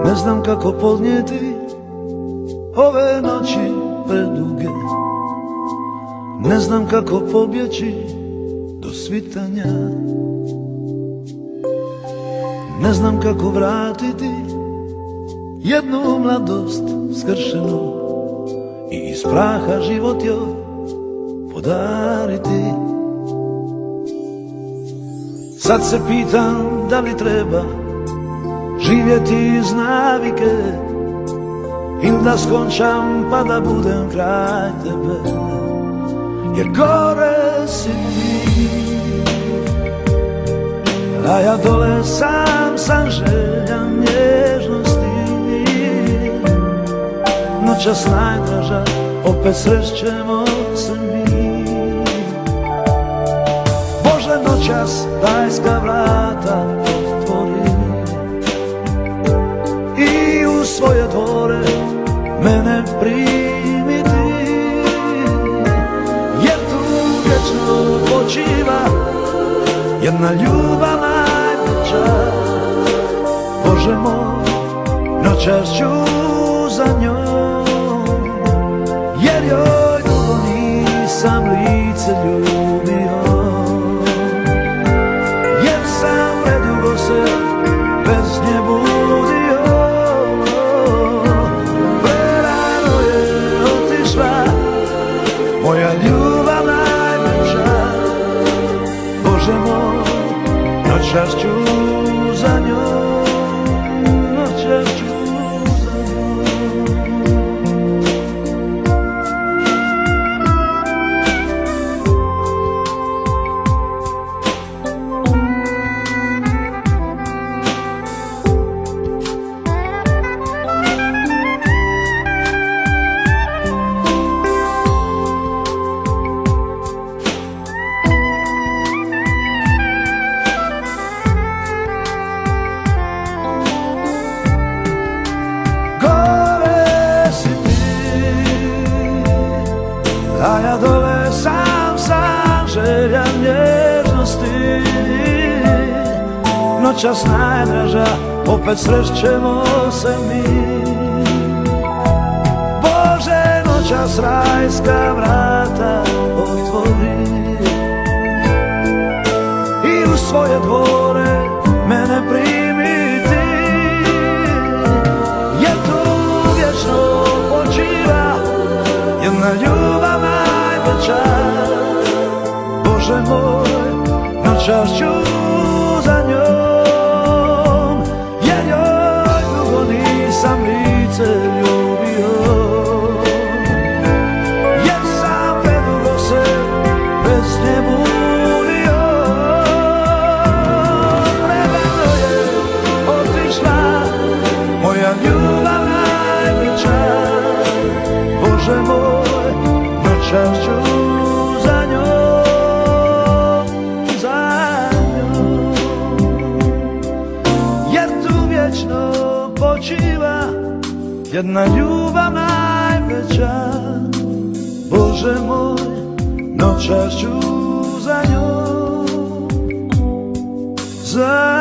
Ne znam kako podnijeti ove noći preduge, ne znam kako pobjeći do svitanja, ne znam kako vratiti jednu mladost skršenu i iz praha život joj podariti. Sad se pitam da li treba živjeti iz navike ili da skončam pa da budem kraj tebe, jer gore si ti, a ja dole sam želja nježnosti. Noćas najdraža, opet srećemo se mi. Bože, noćas rajska vrata otvori i u svoje dvore mene primi ti, jer tu vječno počiva jedna ljubav najveća. Bože moj, noćas ću za njom, jer joj dugo nisam lice ljubio, jer sam predugo se bez nje budio. Prerano je otišla moja ljubav najveća. Bože moj, noćas ću za njom, noćas ću za njom. A ja dole sam želja nježnosti. Noćas najdraža, opet srećemo se mi. Bože, noćas rajska vrata otvori i u svoje dvore mene primi ti, jer tu vječno počiva jedna ljubav najveća. Bože moj, noćas ću za njom, jer joj dugo nisam lice ljubio, jer sam predugo se bez nje budio. Prerano je otišla moja ljubav najveća. Bože moj, noćas ću za njom, jer tu vječno počiva jedna ljubav najveća. Bože moj, noćas ću za njom, za